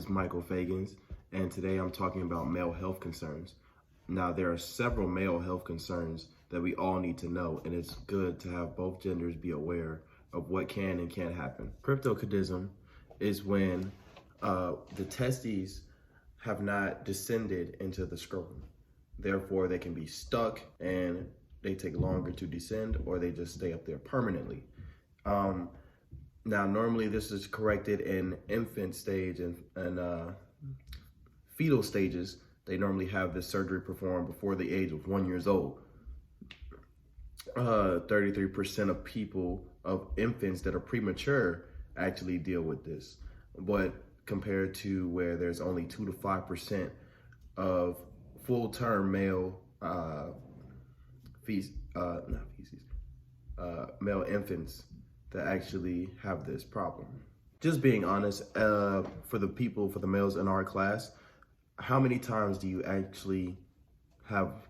is Michael Fagans, and today I'm talking about male health concerns. Now, there are several male health concerns that we all need to know, and it's good to have both genders be aware of what can and can't happen. Cryptorchidism is when the testes have not descended into the scrotum. Therefore, they can be stuck and they take longer to descend, or they just stay up there permanently. Now, normally this is corrected in infant stage and fetal stages. They normally have this surgery performed before the age of 1 year old. 33% of people, of infants that are premature, actually deal with this. But compared to where there's only 2 to 5% of full-term male male infants that actually have this problem. Just being honest, for the males in our class, how many times do you actually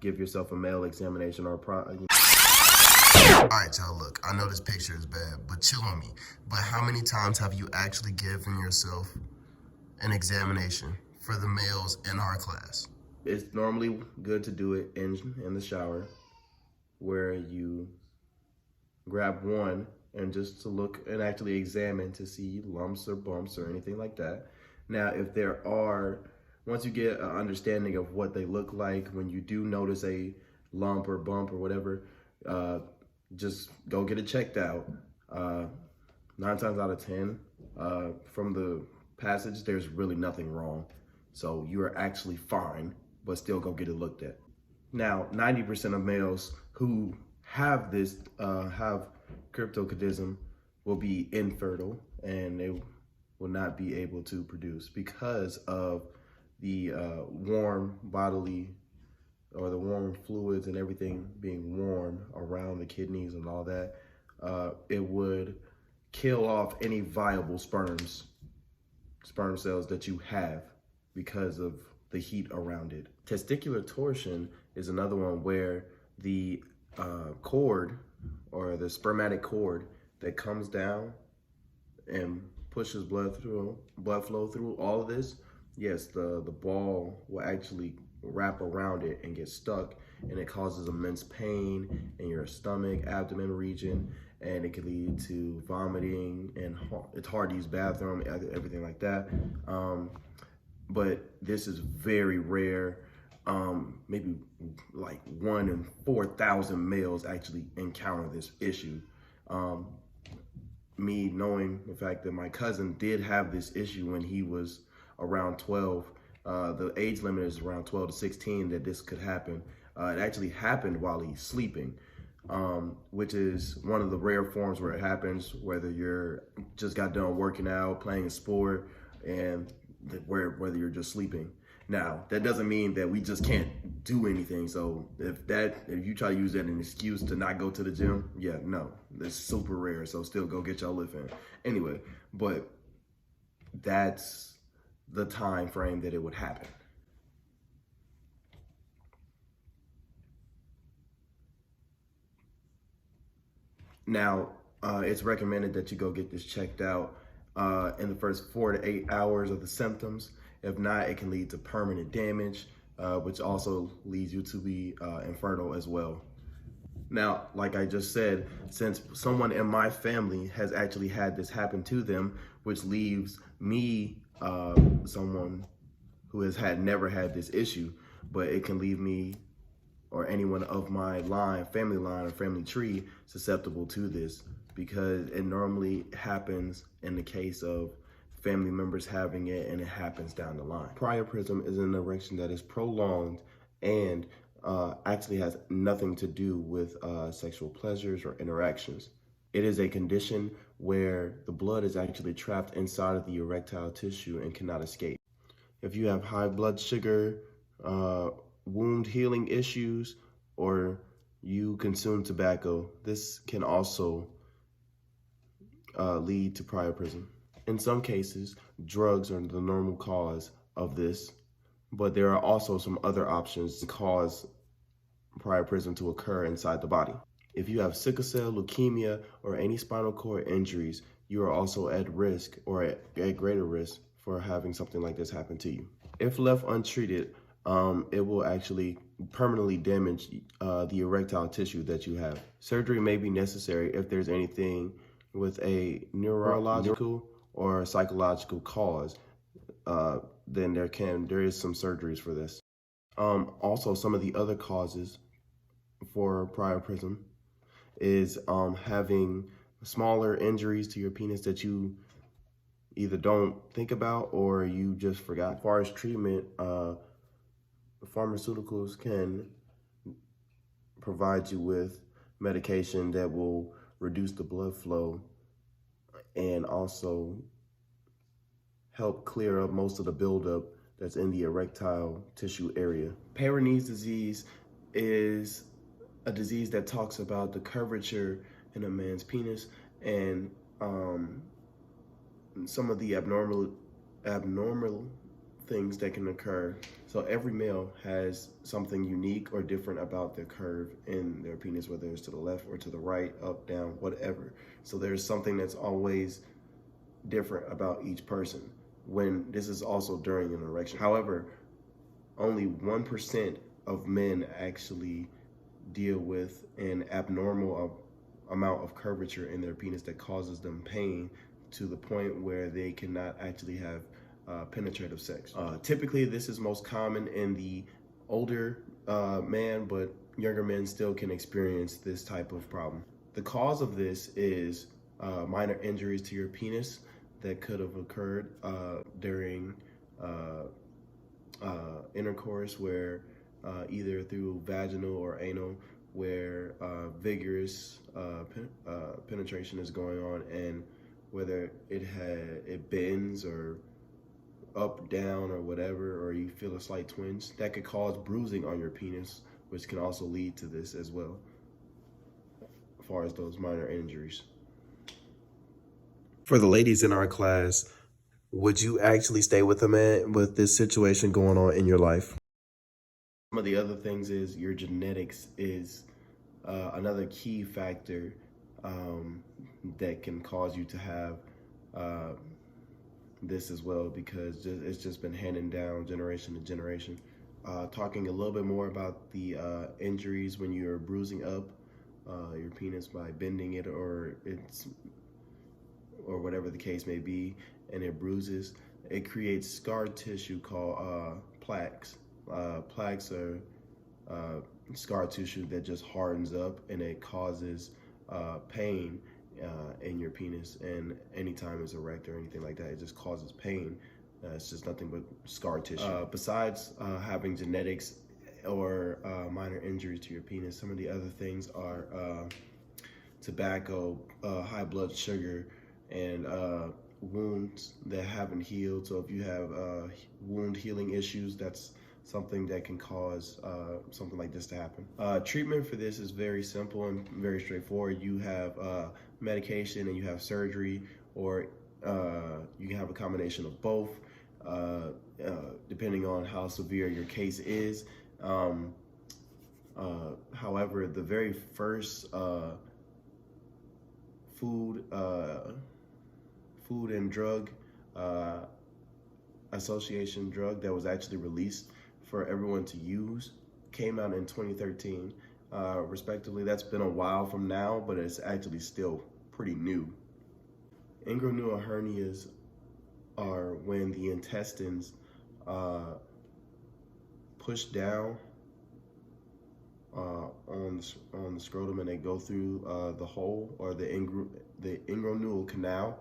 give yourself a male examination or All right, y'all, look, I know this picture is bad, but chill on me. But how many times have you actually given yourself an examination for the males in our class? It's normally good to do it in the shower, where you grab one and just to look and actually examine to see lumps or bumps or anything like that. Now, if there are, once you get an understanding of what they look like, when you do notice a lump or bump or whatever, just go get it checked out. 9 times out of 10, from the passage, there's really nothing wrong. So you are actually fine, but still go get it looked at. Now, 90% of males who have this, have cryptorchidism will be infertile, and they will not be able to produce because of the warm bodily, or the warm fluids and everything being warm around the kidneys and all that. It would kill off any viable sperm cells that you have because of the heat around it. Testicular torsion is another one where the cord, or the spermatic cord that comes down and pushes blood flow through all of this, yes, the ball will actually wrap around it and get stuck, and it causes immense pain in your stomach, abdomen region, and it can lead to vomiting, and it's hard to use bathroom, everything like that. But this is very rare. Maybe like 1 in 4,000 males actually encounter this issue. Me knowing the fact that my cousin did have this issue when he was around 12, the age limit is around 12 to 16 that this could happen. It actually happened while he's sleeping, which is one of the rare forms where it happens, whether you're just got done working out, playing a sport, and whether you're just sleeping. Now, that doesn't mean that we just can't do anything. So if you try to use that as an excuse to not go to the gym, yeah, no, that's super rare. So still go get y'all lift in. Anyway, but that's the time frame that it would happen. Now, it's recommended that you go get this checked out in the first 4 to 8 hours of the symptoms. If not, it can lead to permanent damage, which also leads you to be infertile as well. Now, like I just said, since someone in my family has actually had this happen to them, which leaves me someone who has never had this issue, but it can leave me or anyone of my family line or family tree susceptible to this, because it normally happens in the case of family members having it, and it happens down the line. Priapism is an erection that is prolonged and actually has nothing to do with sexual pleasures or interactions. It is a condition where the blood is actually trapped inside of the erectile tissue and cannot escape. If you have high blood sugar, wound healing issues, or you consume tobacco, this can also lead to priapism. In some cases, drugs are the normal cause of this, but there are also some other options to cause priapism to occur inside the body. If you have sickle cell, leukemia, or any spinal cord injuries, you are also at risk, or at greater risk, for having something like this happen to you. If left untreated, it will actually permanently damage the erectile tissue that you have. Surgery may be necessary if there's anything with a neurological or psychological cause. Then there is some surgeries for this. Also, some of the other causes for priapism is having smaller injuries to your penis that you either don't think about or you just forgot. As far as treatment, pharmaceuticals can provide you with medication that will reduce the blood flow and also help clear up most of the buildup that's in the erectile tissue area. Peyronie's disease is a disease that talks about the curvature in a man's penis and some of the abnormal things that can occur. So every male has something unique or different about their curve in their penis, whether it's to the left or to the right, up, down, whatever. So there's something that's always different about each person when this is also during an erection. However, only 1% of men actually deal with an abnormal amount of curvature in their penis that causes them pain to the point where they cannot actually have penetrative sex. Typically, this is most common in the older man, but younger men still can experience this type of problem. The cause of this is minor injuries to your penis that could have occurred during intercourse, where either through vaginal or anal, where vigorous penetration is going on, and whether it bends or up, down, or whatever, or you feel a slight twinge, that could cause bruising on your penis, which can also lead to this as well, as far as those minor injuries. For the ladies in our class, would you actually stay with a man with this situation going on in your life? Some of the other things is your genetics is another key factor that can cause you to have this as well, because it's just been handed down generation to generation. Talking a little bit more about the injuries when you're bruising up your penis by bending it or whatever the case may be, and it bruises, it creates scar tissue called plaques. Plaques are scar tissue that just hardens up, and it causes pain in your penis, and anytime it's erect or anything like that, it just causes pain. It's just nothing but scar tissue. Besides having genetics or minor injuries to your penis, some of the other things are tobacco, high blood sugar, and wounds that haven't healed. So if you have wound healing issues, that's something that can cause something like this to happen. Treatment for this is very simple and very straightforward. You have medication and you have surgery, or you can have a combination of both, depending on how severe your case is. However, the very first Food and Drug Association drug that was actually released for everyone to use came out in 2013, respectively. That's been a while from now, but it's actually still pretty new. Inguinal hernias are when the intestines push down on the scrotum, and they go through the hole, or the inguinal canal,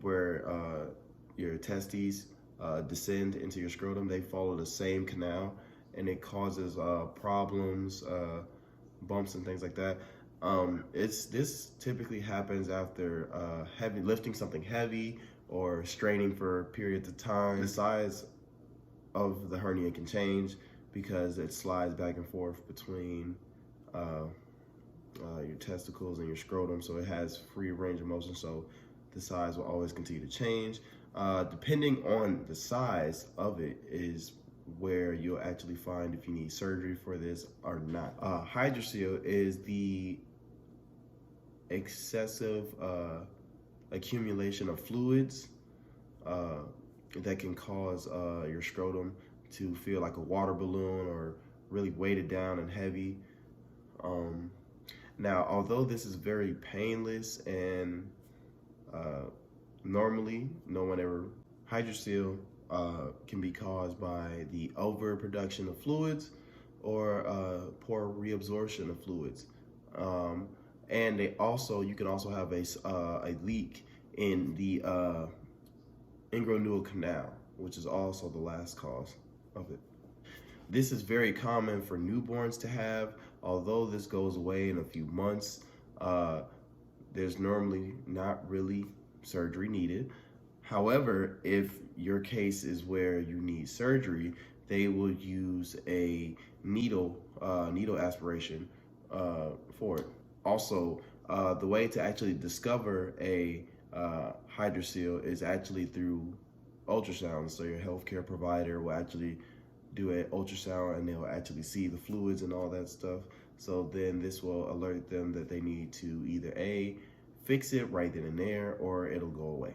where your testes descend into your scrotum. They follow the same canal, and it causes problems, bumps and things like that. This typically happens after lifting something heavy or straining for periods of time. The size of the hernia can change because it slides back and forth between your testicles and your scrotum, so it has free range of motion, so the size will always continue to change. Depending on the size of it is where you'll actually find if you need surgery for this or not. Hydrocele is the excessive accumulation of fluids that can cause your scrotum to feel like a water balloon or really weighted down and heavy. Now, although this is very painless and normally no one ever, hydrocele can be caused by the overproduction of fluids or poor reabsorption of fluids. And you can also have a leak in the inguinal canal, which is also the last cause of it. This is very common for newborns to have. Although this goes away in a few months, there's normally not really surgery needed. However, if your case is where you need surgery, they will use a needle aspiration for it. Also, the way to actually discover a hydrocele is actually through ultrasound. So your healthcare provider will actually do an ultrasound and they'll actually see the fluids and all that stuff. So then this will alert them that they need to either A, fix it right then and there, or it'll go away.